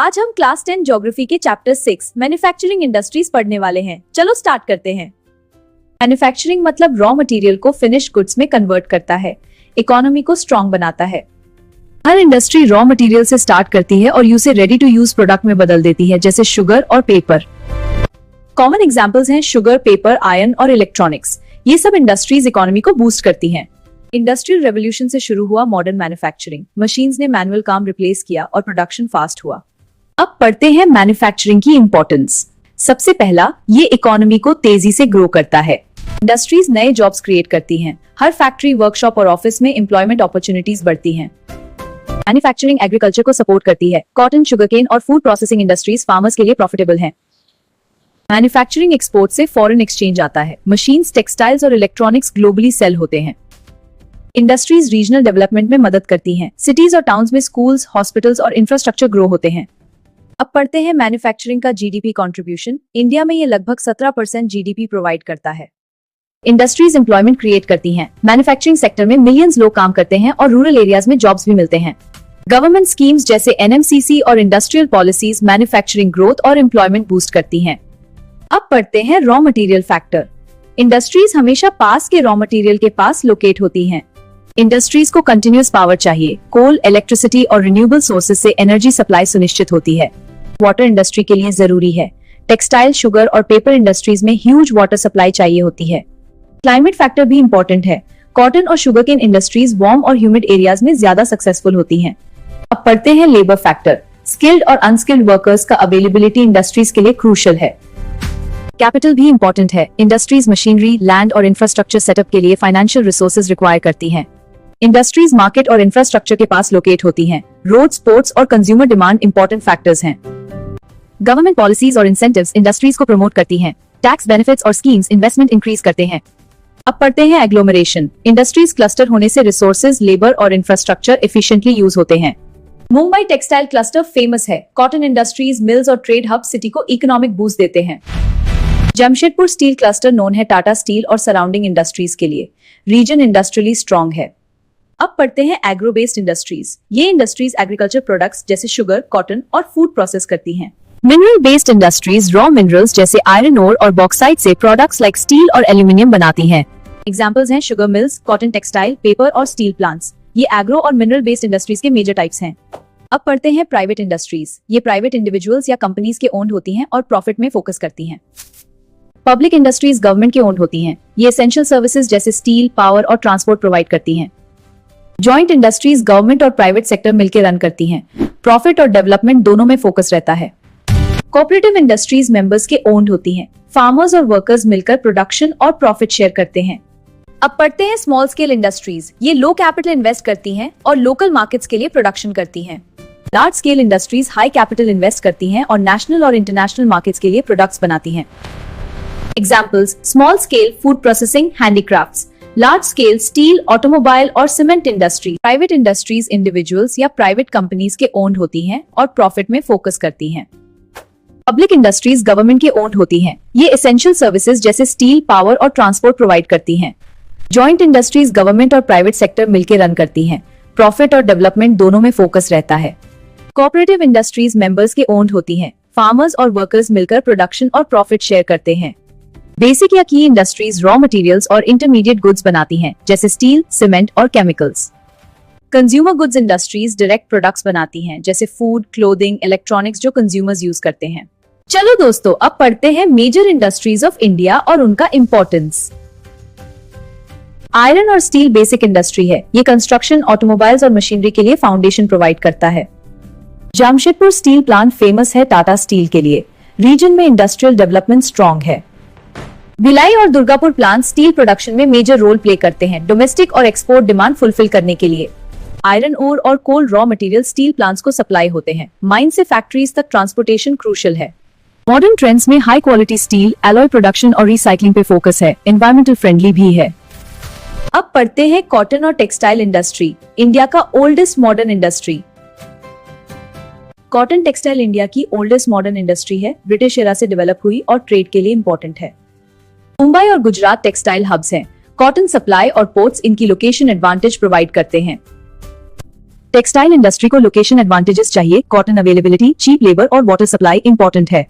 आज हम class 10 geography के चैप्टर 6 मैन्युफैक्चरिंग इंडस्ट्रीज पढ़ने वाले हैं। चलो स्टार्ट करते हैं। मैन्युफैक्चरिंग मतलब रॉ मटेरियल को फिनिश गुड्स में कन्वर्ट करता है, इकोनॉमी को स्ट्रॉन्ग बनाता है। हर इंडस्ट्री रॉ मटेरियल से स्टार्ट करती है और उसे रेडी टू यूज प्रोडक्ट में बदल देती है, जैसे शुगर और पेपर। कॉमन एग्जांपल्स हैं शुगर, पेपर, आयरन और इलेक्ट्रॉनिक्स। ये सब इंडस्ट्रीज इकोनॉमी को बूस्ट करती हैं। इंडस्ट्रियल रेवोल्यूशन से शुरू हुआ मॉडर्न मैन्युफैक्चरिंग। मशीन्स ने मैनुअल काम रिप्लेस किया और प्रोडक्शन फास्ट हुआ। अब पढ़ते हैं मैन्युफैक्चरिंग की इंपॉर्टेंस। सबसे पहला, ये इकोनॉमी को तेजी से ग्रो करता है। इंडस्ट्रीज नए जॉब्स क्रिएट करती हैं। हर फैक्ट्री, वर्कशॉप और ऑफिस में एम्प्लॉयमेंट अपॉर्चुनिटीज बढ़ती हैं। मैन्युफैक्चरिंग एग्रीकल्चर को सपोर्ट करती है। कॉटन, शुगरकेन और फूड प्रोसेसिंग इंडस्ट्रीज फार्मर्स के लिए प्रॉफिटेबल हैं। मैन्युफैक्चरिंग एक्सपोर्ट से फॉरेन एक्सचेंज आता है। मशीन्स, टेक्सटाइल्स और इलेक्ट्रॉनिक्स ग्लोबली सेल होते हैं। इंडस्ट्रीज रीजनल डेवलपमेंट में मदद करती हैं। सिटीज और टाउन्स में स्कूल्स, हॉस्पिटल्स और इंफ्रास्ट्रक्चर ग्रो होते हैं। अब पढ़ते हैं मैन्युफैक्चरिंग का जीडीपी कंट्रीब्यूशन। इंडिया में ये लगभग 17% जीडीपी प्रोवाइड करता है। इंडस्ट्रीज एम्प्लॉयमेंट क्रिएट करती हैं। मैन्युफैक्चरिंग सेक्टर में मिलियंस लोग काम करते हैं और रूरल एरियाज में जॉब्स भी मिलते हैं। गवर्नमेंट स्कीम्स जैसे एनएमसीसी और इंडस्ट्रियल पॉलिसीज मैन्युफैक्चरिंग ग्रोथ और एम्प्लॉयमेंट बूस्ट करती हैं। अब पढ़ते हैं रॉ मटेरियल फैक्टर। इंडस्ट्रीज हमेशा पास के रॉ मटेरियल के पास लोकेट होती हैं। इंडस्ट्रीज को कंटिन्यूअस पावर चाहिए। कोल, इलेक्ट्रिसिटी और रिन्यूएबल सोर्सेज से एनर्जी सप्लाई सुनिश्चित होती है। वाटर इंडस्ट्री के लिए जरूरी है। टेक्सटाइल, शुगर और पेपर इंडस्ट्रीज में ह्यूज वाटर सप्लाई चाहिए होती है। क्लाइमेट फैक्टर भी इंपॉर्टेंट है। कॉटन और शुगरकेन इंडस्ट्रीज वार्म और ह्यूमिड एरियाज में ज्यादा सक्सेसफुल होती हैं। अब पढ़ते हैं लेबर फैक्टर। स्किल्ड और अनस्किल्ड वर्कर्स का अवेलेबिलिटी इंडस्ट्रीज के लिए क्रूशियल है। कैपिटल भी इंपॉर्टेंट है। इंडस्ट्रीज मशीनरी, लैंड और इंफ्रास्ट्रक्चर सेटअप के लिए फाइनेंशियल रिसोर्सेज रिक्वायर करती हैं। इंडस्ट्रीज मार्केट और इंफ्रास्ट्रक्चर के पास लोकेट होती हैं। रोड्स, पोर्ट्स और कंज्यूमर डिमांड इंपॉर्टेंट फैक्टर्स हैं। गवर्नमेंट पॉलिसीज और इंसेंटिव्स इंडस्ट्रीज को प्रमोट करती हैं। टैक्स बेनिफिट्स और स्कीम्स इन्वेस्टमेंट इंक्रीज करते हैं। अब पढ़ते हैं एग्लोमरेशन। इंडस्ट्रीज क्लस्टर होने से रिसोर्सेज, लेबर और इंफ्रास्ट्रक्चर एफिशिएंटली यूज होते हैं। मुंबई टेक्सटाइल क्लस्टर फेमस है। कॉटन इंडस्ट्रीज, मिल्स और ट्रेड हब सिटी को इकोनॉमिक बूस्ट देते हैं। जमशेदपुर स्टील क्लस्टर नोन है टाटा स्टील और सराउंडिंग इंडस्ट्रीज के लिए। रीजन इंडस्ट्रियली स्ट्रॉन्ग है। अब पढ़ते हैं एग्रो बेस्ड इंडस्ट्रीज। ये इंडस्ट्रीज एग्रीकल्चर प्रोडक्ट्स जैसे शुगर, कॉटन और फूड प्रोसेस करती हैं। Mineral based industries raw minerals जैसे आयरन ओर और बॉक्साइट से प्रोडक्ट्स लाइक स्टील और एल्यूमिनियम बनाती हैं। एग्जांपल्स हैं sugar mills, cotton textile, paper और स्टील प्लांट्स। ये एग्रो और मिनरल बेस्ड इंडस्ट्रीज के मेजर टाइप्स हैं। अब पढ़ते हैं प्राइवेट इंडस्ट्रीज। ये प्राइवेट इंडिविजुअल्स या कंपनीज के ओन्ड होती हैं और प्रॉफिट में फोकस करती हैं। पब्लिक इंडस्ट्रीज गवर्नमेंट के ओन्ड होती हैं। ये एसेंशियल सर्विसेज जैसे स्टील, पावर और ट्रांसपोर्ट प्रोवाइड करती हैं। जॉइंट इंडस्ट्रीज गवर्नमेंट और प्राइवेट सेक्टर मिलकर रन करती हैं। प्रॉफिट और डेवलपमेंट दोनों में फोकस रहता है। कोऑपरेटिव इंडस्ट्रीज मेंबर्स के ओन्ड होती हैं। फार्मर्स और वर्कर्स मिलकर प्रोडक्शन और प्रॉफिट शेयर करते हैं। अब पढ़ते हैं स्मॉल स्केल इंडस्ट्रीज। ये लो कैपिटल इन्वेस्ट करती हैं और लोकल मार्केट्स के लिए प्रोडक्शन करती हैं। Large scale industries high capital invest करती हैं और नेशनल और इंटरनेशनल मार्केट्स के लिए प्रोडक्ट्स बनाती हैं। Examples: small scale food processing, handicrafts. Large scale steel, automobile और cement industry. Private industries individuals या प्राइवेट कंपनीज के ओन्ड होती हैं और प्रॉफिट में फोकस करती हैं। पब्लिक इंडस्ट्रीज गवर्नमेंट के ओन्ड होती हैं। ये एसेंशियल सर्विसेज जैसे स्टील, पावर और ट्रांसपोर्ट प्रोवाइड करती हैं। जॉइंट इंडस्ट्रीज गवर्नमेंट और प्राइवेट सेक्टर मिलकर रन करती हैं। प्रॉफिट और डेवलपमेंट दोनों में फोकस रहता है। कोऑपरेटिव इंडस्ट्रीज मेंबर्स के ओन्ड होती हैं। फार्मर्स और वर्कर्स मिलकर प्रोडक्शन और प्रॉफिट शेयर करते हैं। बेसिक या की इंडस्ट्रीज रॉ मटेरियल्स और इंटरमीडिएट गुड्स बनाती हैं, जैसे स्टील, सीमेंट और chemicals. Consumer goods industries direct products बनाती हैं, जैसे फूड, क्लोथिंग, इलेक्ट्रॉनिक्स जो कंज्यूमर्स यूज करते हैं। चलो दोस्तों, अब पढ़ते हैं मेजर इंडस्ट्रीज ऑफ इंडिया और उनका इंपॉर्टेंस। आयरन और स्टील बेसिक इंडस्ट्री है। ये कंस्ट्रक्शन, ऑटोमोबाइल्स और मशीनरी के लिए फाउंडेशन प्रोवाइड करता है। जमशेदपुर स्टील प्लांट फेमस है टाटा स्टील के लिए। रीजन में इंडस्ट्रियल डेवलपमेंट स्ट्रॉन्ग है। भिलाई और दुर्गापुर प्लांट स्टील प्रोडक्शन में मेजर रोल प्ले करते हैं, डोमेस्टिक और एक्सपोर्ट डिमांड फुलफिल करने के लिए। आयरन ओर और कोल रॉ मटेरियल स्टील प्लांट्स को सप्लाई होते हैं। माइन से फैक्ट्रीज तक ट्रांसपोर्टेशन क्रूशियल है। मॉडर्न ट्रेंड्स में high quality steel, alloy production और रिसाइकलिंग पे फोकस है। एनवायरमेंटल फ्रेंडली भी है। अब पढ़ते हैं कॉटन और टेक्सटाइल इंडस्ट्री, इंडिया का oldest modern industry. Cotton textile India की ओल्डेस्ट मॉडर्न इंडस्ट्री है। ब्रिटिश एरा से डेवलप हुई और ट्रेड के लिए इंपॉर्टेंट है। मुंबई और गुजरात टेक्सटाइल हब्स हैं। कॉटन सप्लाई और पोर्ट्स इनकी लोकेशन एडवांटेज प्रोवाइड करते हैं। टेक्सटाइल इंडस्ट्री को लोकेशन एडवांटेजेस चाहिए, कॉटन अवेलेबिलिटी, चीप लेबर और वाटर सप्लाई इंपॉर्टेंट है।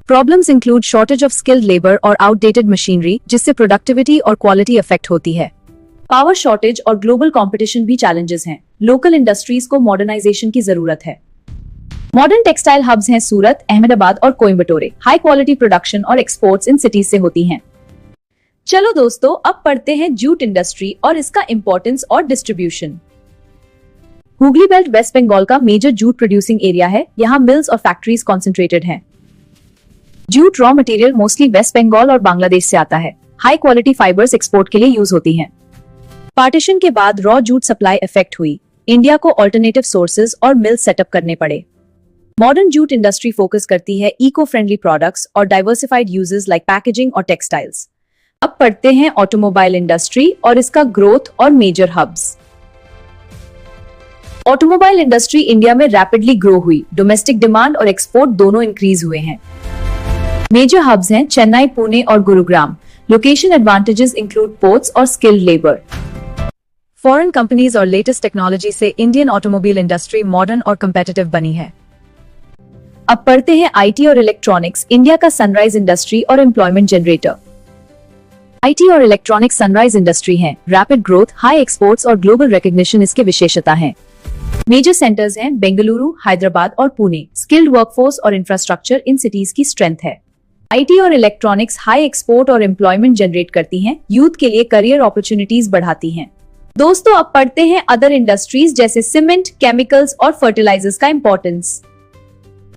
Problems include shortage of skilled labour और आउटडेटेड मशीनरी, जिससे प्रोडक्टिविटी और क्वालिटी अफेक्ट होती है। पावर शॉर्टेज और ग्लोबल कंपटीशन भी चैलेंजेस हैं। लोकल इंडस्ट्रीज को मॉडर्नाइजेशन की जरूरत है। मॉडर्न टेक्सटाइल हब्स हैं सूरत, अहमदाबाद और कोयम्बटोरे। हाई क्वालिटी प्रोडक्शन और एक्सपोर्ट्स इन सिटीज से होती हैं। चलो दोस्तों, अब पढ़ते हैं जूट इंडस्ट्री और इसका इंपॉर्टेंस और डिस्ट्रीब्यूशन। हुगली बेल्ट वेस्ट बंगाल का मेजर जूट प्रोड्यूसिंग एरिया है। यहाँ मिल्स और फैक्ट्रीज कॉन्सेंट्रेटेड हैं। Jute raw material mostly West Bengal और बांग्लादेश से आता है। हाई क्वालिटी फाइबर्स एक्सपोर्ट के लिए यूज होती हैं। पार्टीशन के बाद रॉ जूट सप्लाई इफेक्ट हुई। इंडिया को अल्टरनेटिव सोर्सेज और मिल सेटअप करने पड़े। मॉडर्न जूट इंडस्ट्री फोकस करती है इको फ्रेंडली प्रोडक्ट्स और डाइवर्सिफाइड यूजेस लाइक पैकेजिंग और टेक्सटाइल्स। अब पढ़ते हैं ऑटोमोबाइल इंडस्ट्री और इसका ग्रोथ और major hubs. Automobile industry India में रैपिडली ग्रो हुई। डोमेस्टिक डिमांड और एक्सपोर्ट दोनों इंक्रीज हुए हैं। मेजर हब्स हैं चेन्नई, पुणे और Gurugram. Location advantages include ports और स्किल्ड लेबर। फॉरेन कंपनीज और लेटेस्ट टेक्नोलॉजी से इंडियन ऑटोमोबाइल इंडस्ट्री मॉडर्न और कंपेटिटिव बनी है। अब पढ़ते हैं आईटी और इलेक्ट्रॉनिक्स, इंडिया का सनराइज इंडस्ट्री और एम्प्लॉयमेंट जनरेटर। आईटी और इलेक्ट्रॉनिक्स सनराइज इंडस्ट्री है। रैपिड ग्रोथ, हाई एक्सपोर्ट्स और ग्लोबल रिकॉग्निशन इसके विशेषता हैं। मेजर सेंटर्स हैं बेंगलुरु, हैदराबाद और पुणे। स्किल्ड वर्कफोर्स और इंफ्रास्ट्रक्चर इन सिटीज की स्ट्रेंथ है। आईटी और इलेक्ट्रॉनिक्स हाई एक्सपोर्ट और एम्प्लॉयमेंट जनरेट करती हैं। यूथ के लिए करियर अपॉर्चुनिटीज बढ़ाती हैं। दोस्तों, अब पढ़ते हैं अदर इंडस्ट्रीज जैसे सीमेंट, केमिकल्स और फर्टिलाइजर्स का इंपॉर्टेंस।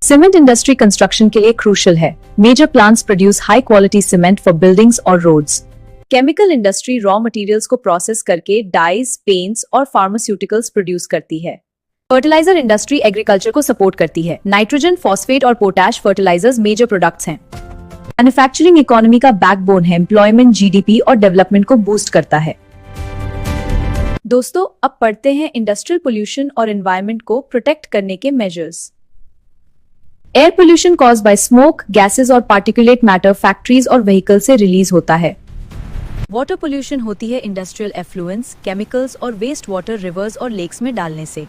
सीमेंट इंडस्ट्री कंस्ट्रक्शन के लिए क्रूशियल है। Major plants produce high quality cement for buildings और roads. Chemical industry raw materials को प्रोसेस करके डाइज, पेंट्स और फार्मास्यूटिकल्स प्रोड्यूस करती है। फर्टिलाइजर इंडस्ट्री एग्रीकल्चर को सपोर्ट करती है। नाइट्रोजन, फॉस्फेट और पोटैश फर्टिलाइजर्स मेजर प्रोडक्ट्स हैं। मैन्युफैक्चरिंग इकोनॉमी का बैकबोन है। एम्प्लॉयमेंट, जीडीपी और डेवलपमेंट को बूस्ट करता है। दोस्तों, अब पढ़ते हैं इंडस्ट्रियल पोल्यूशन और एनवायरनमेंट को प्रोटेक्ट करने के measures. Air pollution caused bye smoke, gases और पार्टिकुलेट मैटर फैक्ट्रीज और व्हीकल से रिलीज होता है। वाटर पोल्यूशन होती है इंडस्ट्रियल एफ्लुएंस, केमिकल्स और वेस्ट वाटर रिवर्स और लेक्स में डालने से।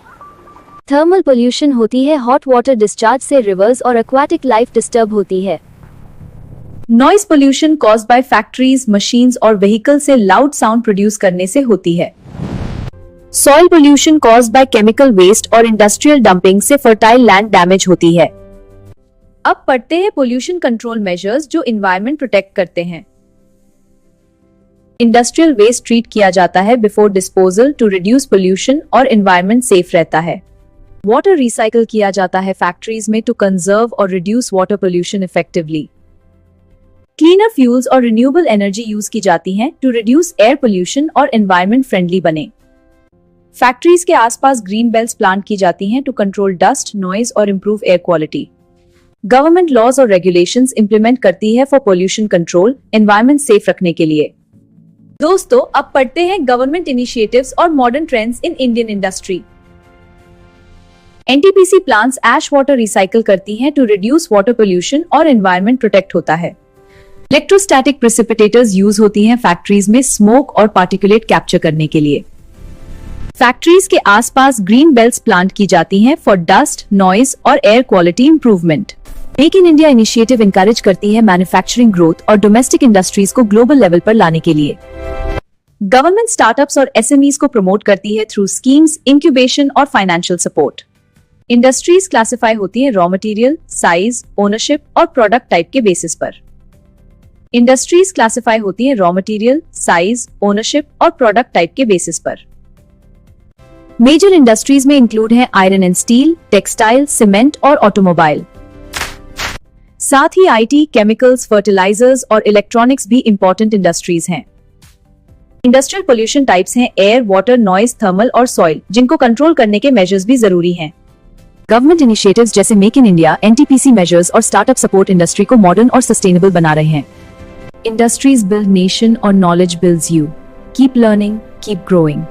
थर्मल पोल्यूशन होती है हॉट वाटर डिस्चार्ज से रिवर्स और एक्वाटिक लाइफ डिस्टर्ब होती है। Noise pollution caused bye factories, machines और व्हीकल से लाउड साउंड प्रोड्यूस करने से होती है। Soil pollution caused by chemical waste और इंडस्ट्रियल डंपिंग से फर्टाइल लैंड डैमेज होती है। अब पढ़ते हैं पोल्यूशन कंट्रोल मेजर्स जो एनवायरनमेंट प्रोटेक्ट करते हैं। इंडस्ट्रियल वेस्ट ट्रीट किया जाता है before disposal to reduce pollution और एनवायरनमेंट सेफ रहता है। वाटर रिसाइकल किया जाता है फैक्ट्रीज में टू कंजर्व और reduce water pollution effectively. Cleaner fuels और रिन्यूएबल एनर्जी यूज की जाती हैं टू रिड्यूस एयर पोल्यूशन और एनवायरनमेंट फ्रेंडली बने। फैक्ट्रीज के आसपास ग्रीन बेल्ट्स प्लांट की जाती हैं टू कंट्रोल डस्ट, नॉइज और improve air quality. Government laws और रेगुलेशंस इंप्लीमेंट करती है for pollution control, environment safe रखने के लिए। दोस्तों, अब पढ़ते हैं गवर्नमेंट इनिशिएटिव्स और modern trends in Indian industry. NTPC plants ash water recycle करती हैं टू रिड्यूस वाटर पोल्यूशन और एनवायरनमेंट प्रोटेक्ट होता है। इलेक्ट्रोस्टैटिक प्रेसिपिटेटर्स यूज होती हैं फैक्ट्रीज में स्मोक और पार्टिकुलेट कैप्चर करने के लिए। फैक्ट्रीज के आसपास ग्रीन बेल्ट्स प्लांट की जाती हैं फॉर डस्ट, नॉइज और air quality improvement. Make in India initiative encourage करती है मैन्युफैक्चरिंग ग्रोथ और डोमेस्टिक इंडस्ट्रीज को ग्लोबल लेवल पर लाने के लिए। गवर्नमेंट स्टार्टअप्स और एसएमईज को प्रमोट करती है थ्रू स्कीम्स, इंक्यूबेशन और फाइनेंशियल सपोर्ट। इंडस्ट्रीज क्लासिफाई होती हैं रॉ मटेरियल, साइज, ओनरशिप और प्रोडक्ट टाइप के बेसिस पर। इंडस्ट्रीज क्लासिफाई होती हैं रॉ मटेरियल, साइज, ओनरशिप और प्रोडक्ट टाइप के बेसिस पर। मेजर इंडस्ट्रीज में इंक्लूड हैं iron and steel, textile, cement और ऑटोमोबाइल। साथ ही आईटी, केमिकल्स, फर्टिलाइजर्स और इलेक्ट्रॉनिक्स भी इंपॉर्टेंट इंडस्ट्रीज हैं। इंडस्ट्रियल पोल्यूशन टाइप्स हैं एयर, वाटर, नॉइज, थर्मल और सॉइल, जिनको कंट्रोल करने के मेजर्स भी जरूरी हैं। गवर्नमेंट इनिशिएटिव्स जैसे make in India, NTPC measures और स्टार्टअप सपोर्ट इंडस्ट्री को मॉडर्न और सस्टेनेबल बना रहे हैं। इंडस्ट्रीज बिल्ड नेशन और knowledge builds you. Keep learning, keep growing.